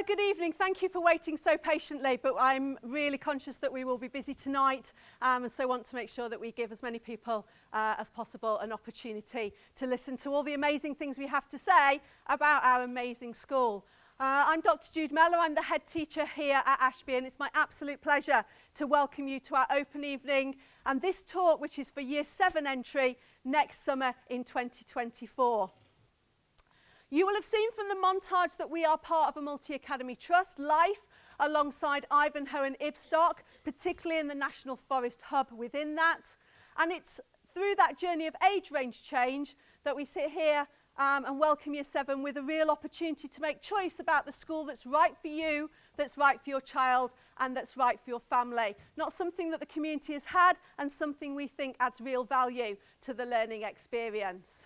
good evening. Thank you for waiting so patiently, but I'm really conscious that we will be busy tonight, and so want to make sure that we give as many people as possible an opportunity to listen to all the amazing things we have to say about our amazing school. I'm Dr. Jude Mellor. I'm the head teacher here at Ashby, and it's my absolute pleasure to welcome you to our open evening and this talk, which is for Year 7 entry next summer in 2024. You will have seen from the montage that we are part of a multi-academy trust, Life, alongside Ivanhoe and Ibstock, particularly in the National Forest hub within that. And it's through that journey of age range change that we sit here and welcome Year 7 with a real opportunity to make choice about the school that's right for you, that's right for your child, and that's right for your family. Not something that the community has had, and something we think adds real value to the learning experience.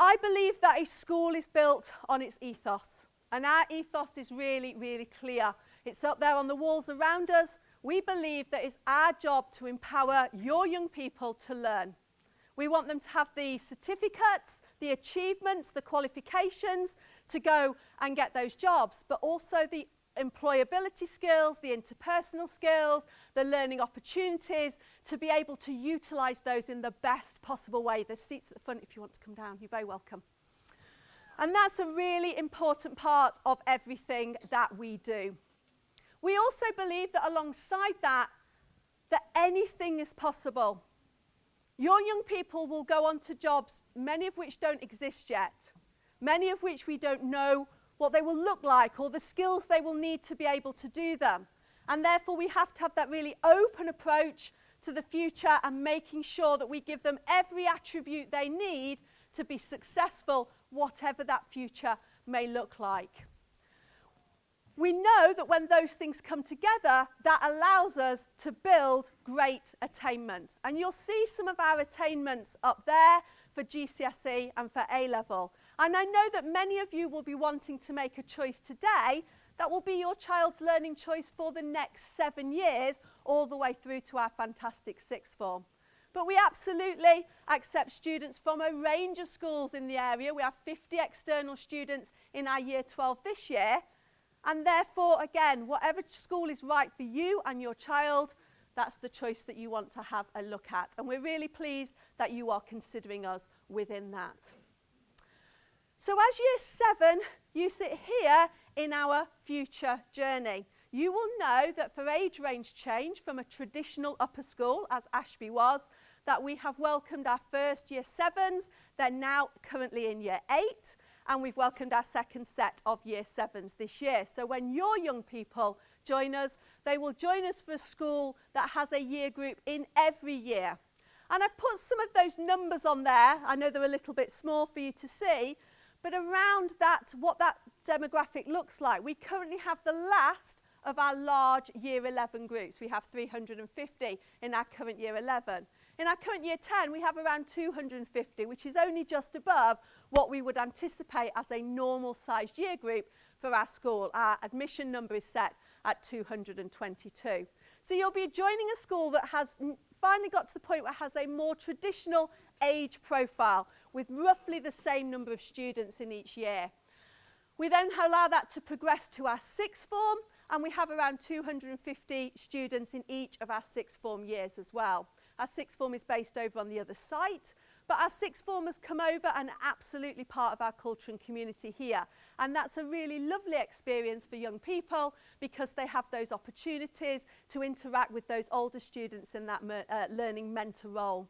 I believe that a school is built on its ethos, and our ethos is really, really clear. It's up there on the walls around us. We believe that it's our job to empower your young people to learn. We want them to have the certificates, the achievements, the qualifications to go and get those jobs, but also the employability skills, the interpersonal skills, the learning opportunities, to be able to utilise those in the best possible way. There's seats at the front if you want to come down. You're very welcome. And that's a really important part of everything that we do. We also believe that alongside that anything is possible. Your young people will go on to jobs, many of which don't exist yet, many of which we don't know what they will look like or the skills they will need to be able to do them. And therefore we have to have that really open approach to the future and making sure that we give them every attribute they need to be successful, whatever that future may look like. We know that when those things come together, that allows us to build great attainment. And you'll see some of our attainments up there for GCSE and for A-level. And I know that many of you will be wanting to make a choice today that will be your child's learning choice for the next 7 years, all the way through to our fantastic sixth form. But we absolutely accept students from a range of schools in the area. We have 50 external students in our Year 12 this year. And therefore, again, whatever school is right for you and your child, that's the choice that you want to have a look at. And we're really pleased that you are considering us within that. So as Year 7, you sit here in our future journey. You will know that for age range change from a traditional upper school, as Ashby was, that we have welcomed our first Year 7s. They're now currently in Year 8. And we've welcomed our second set of Year 7s this year. So when your young people join us, they will join us for a school that has a year group in every year. And I've put some of those numbers on there. I know they're a little bit small for you to see, but around that, what that demographic looks like, we currently have the last of our large Year 11 groups. We have 350 in our current Year 11. In our current Year 10, we have around 250, which is only just above what we would anticipate as a normal-sized year group for our school. Our admission number is set at 222. So you'll be joining a school that has finally got to the point where it has a more traditional age profile with roughly the same number of students in each year. We then allow that to progress to our sixth form, and we have around 250 students in each of our sixth form years as well. Our sixth form is based over on the other site, but our sixth formers come over and are absolutely part of our culture and community here. And that's a really lovely experience for young people because they have those opportunities to interact with those older students in that learning mentor role.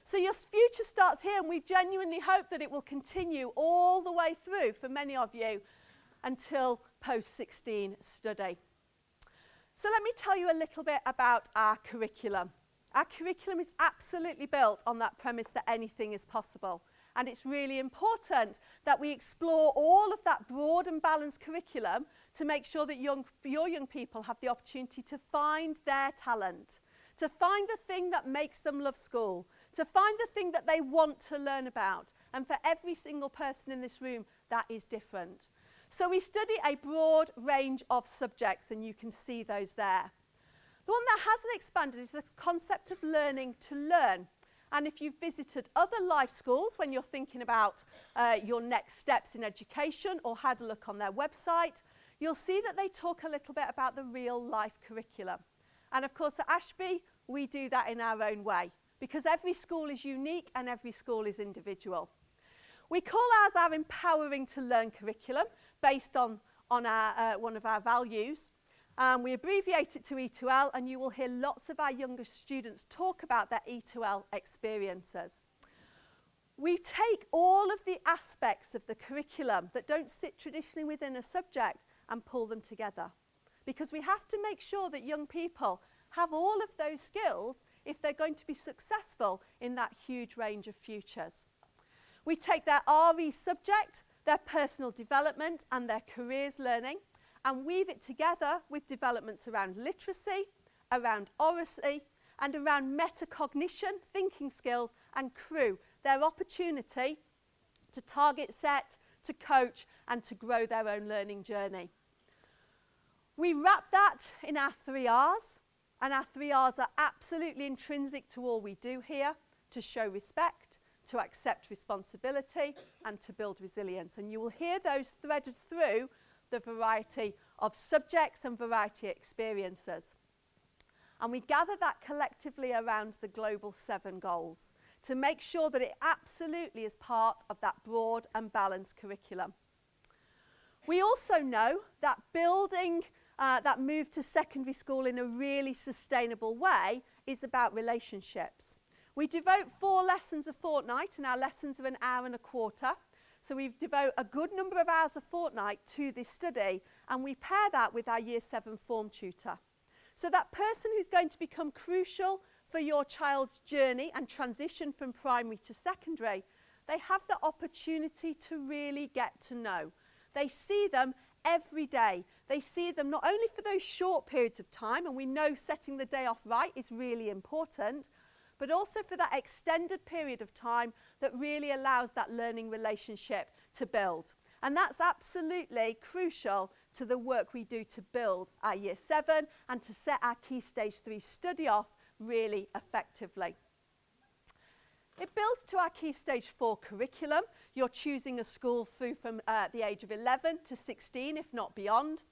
So your future starts here, and we genuinely hope that it will continue all the way through for many of you until post-16 study. So let me tell you a little bit about our curriculum. Our curriculum is absolutely built on that premise that anything is possible. And it's really important that we explore all of that broad and balanced curriculum to make sure that your young people have the opportunity to find their talent, to find the thing that makes them love school, to find the thing that they want to learn about. And for every single person in this room, that is different. So we study a broad range of subjects, and you can see those there. The one that hasn't expanded is the concept of learning to learn. And if you've visited other life schools when you're thinking about your next steps in education or had a look on their website, you'll see that they talk a little bit about the real life curriculum. And of course at Ashby, we do that in our own way, because every school is unique and every school is individual. We call ours our Empowering to Learn curriculum, based on our, one of our values. We abbreviate it to E2L, and you will hear lots of our younger students talk about their E2L experiences. We take all of the aspects of the curriculum that don't sit traditionally within a subject and pull them together, because we have to make sure that young people have all of those skills if they're going to be successful in that huge range of futures. We take their RE subject, their personal development and their careers learning, and weave it together with developments around literacy, around oracy, and around metacognition, thinking skills, and crew, their opportunity to target set, to coach, and to grow their own learning journey. We wrap that in our 3 Rs, and our 3 Rs are absolutely intrinsic to all we do here: to show respect, to accept responsibility, and to build resilience. And you will hear those threaded through the variety of subjects and variety experiences. And we gather that collectively around the global 7 goals to make sure that it absolutely is part of that broad and balanced curriculum. We also know that building that move to secondary school in a really sustainable way is about relationships. We devote 4 lessons a fortnight, and our lessons are an hour and a quarter. So we devote a good number of hours a fortnight to this study, and we pair that with our Year 7 form tutor. So that person who's going to become crucial for your child's journey and transition from primary to secondary, they have the opportunity to really get to know. They see them every day. They see them not only for those short periods of time, and we know setting the day off right is really important, but also for that extended period of time that really allows that learning relationship to build. And that's absolutely crucial to the work we do to build our Year 7 and to set our Key Stage 3 study off really effectively. It builds to our Key Stage 4 curriculum. You're choosing a school through from the age of 11 to 16, if not beyond.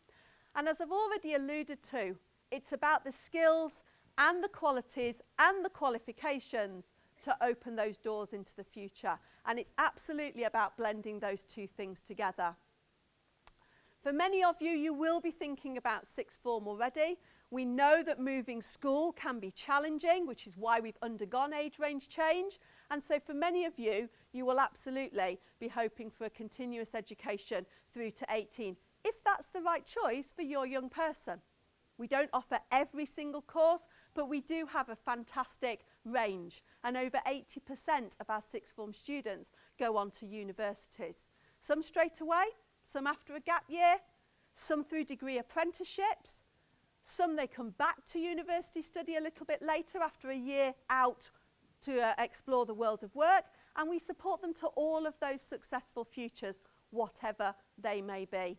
And as I've already alluded to, it's about the skills and the qualities and the qualifications to open those doors into the future. And it's absolutely about blending those 2 things together. For many of you, you will be thinking about sixth form already. We know that moving school can be challenging, which is why we've undergone age range change. And so for many of you, you will absolutely be hoping for a continuous education through to 18, if that's the right choice for your young person. We don't offer every single course, but we do have a fantastic range, and over 80% of our sixth form students go on to universities. Some straight away, some after a gap year, some through degree apprenticeships, some they come back to university study a little bit later after a year out to explore the world of work, and we support them to all of those successful futures, whatever they may be.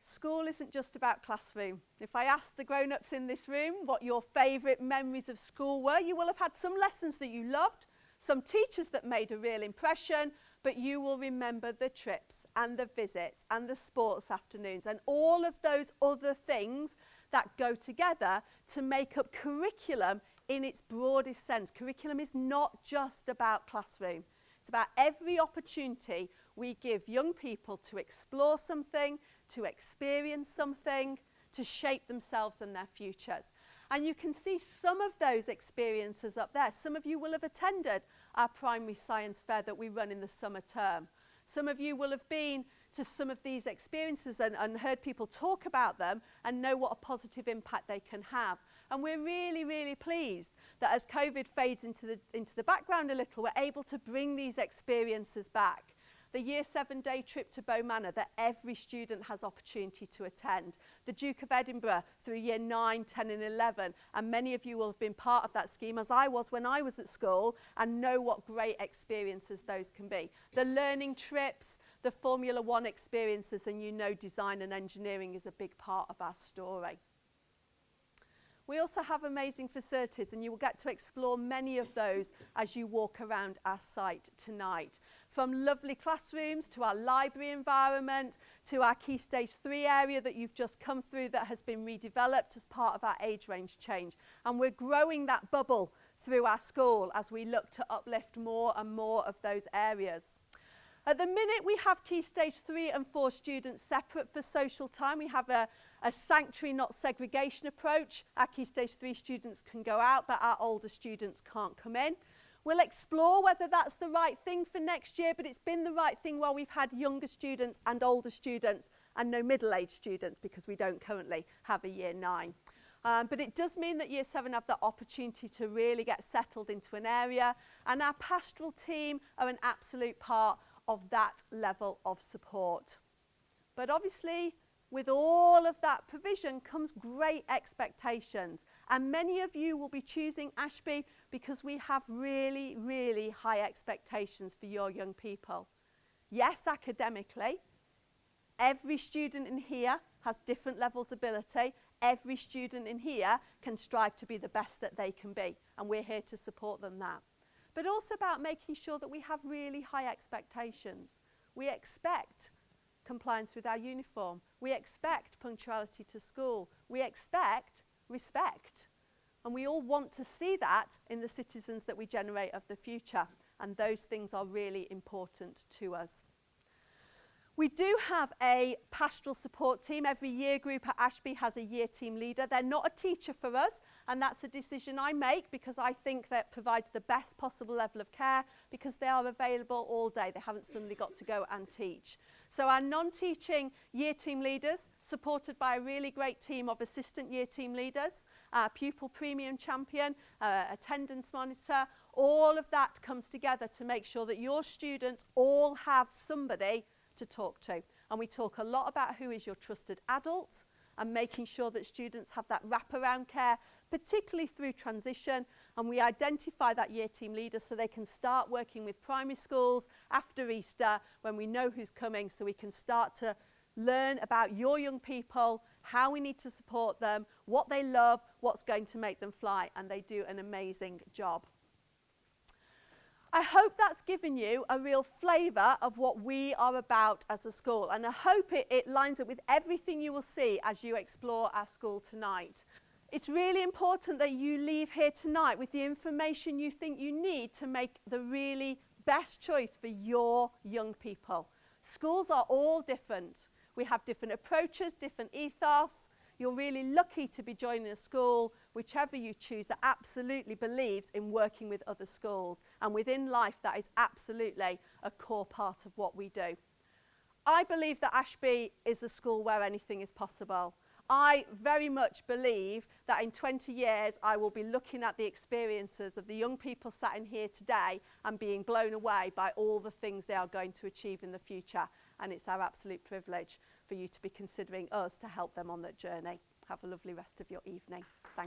School isn't just about classroom. If I asked the grown-ups in this room what your favourite memories of school were, you will have had some lessons that you loved, some teachers that made a real impression, but you will remember the trips and the visits and the sports afternoons and all of those other things that go together to make up curriculum in its broadest sense. Curriculum is not just about classroom. It's about every opportunity we give young people to explore something, to experience something, to shape themselves and their futures. And you can see some of those experiences up there. Some of you will have attended our primary science fair that we run in the summer term. Some of you will have been to some of these experiences and heard people talk about them and know what a positive impact they can have. And we're really, really pleased that as COVID fades into the background a little, we're able to bring these experiences back. The Year 7 day trip to Bow Manor that every student has opportunity to attend. The Duke of Edinburgh through Year 9, 10 and 11. And many of you will have been part of that scheme, as I was when I was at school, and know what great experiences those can be. The learning trips, the Formula 1 experiences, and you know design and engineering is a big part of our story. We also have amazing facilities, and you will get to explore many of those as you walk around our site tonight. From lovely classrooms to our library environment to our Key Stage 3 area that you've just come through that has been redeveloped as part of our age range change. And we're growing that bubble through our school as we look to uplift more and more of those areas. At the minute, we have Key Stage 3 and 4 students separate for social time. We have a sanctuary, not segregation approach. Our Key Stage 3 students can go out, but our older students can't come in. We'll explore whether that's the right thing for next year, but it's been the right thing while we've had younger students and older students and no middle-aged students, because we don't currently have a Year 9. But it does mean that Year 7 have the opportunity to really get settled into an area, and our pastoral team are an absolute part of that level of support. But obviously, with all of that provision comes great expectations, and many of you will be choosing Ashby because we have really, really high expectations for your young people. Yes, academically, every student in here has different levels of ability. Every student in here can strive to be the best that they can be, and we're here to support them that. But also about making sure that we have really high expectations. We expect compliance with our uniform. We expect punctuality to school. We expect respect. And we all want to see that in the citizens that we generate of the future. And those things are really important to us. We do have a pastoral support team. Every year group at Ashby has a year team leader. They're not a teacher for us, and that's a decision I make because I think that provides the best possible level of care because they are available all day. They haven't suddenly got to go and teach. So our non-teaching year team leaders, supported by a really great team of assistant year team leaders, our pupil premium champion, attendance monitor, all of that comes together to make sure that your students all have somebody to talk to. And we talk a lot about who is your trusted adult and making sure that students have that wraparound care, particularly through transition. And we identify that year team leader so they can start working with primary schools after Easter when we know who's coming, so we can start to learn about your young people, how we need to support them, what they love, what's going to make them fly, and they do an amazing job. I hope that's given you a real flavour of what we are about as a school, and I hope it lines up with everything you will see as you explore our school tonight. It's really important that you leave here tonight with the information you think you need to make the really best choice for your young people. Schools are all different. We have different approaches, different ethos. You're really lucky to be joining a school, whichever you choose, that absolutely believes in working with other schools. And within life, that is absolutely a core part of what we do. I believe that Ashby is a school where anything is possible. I very much believe that in 20 years, I will be looking at the experiences of the young people sat in here today and being blown away by all the things they are going to achieve in the future. And it's our absolute privilege for you to be considering us to help them on that journey. Have a lovely rest of your evening. Thank you.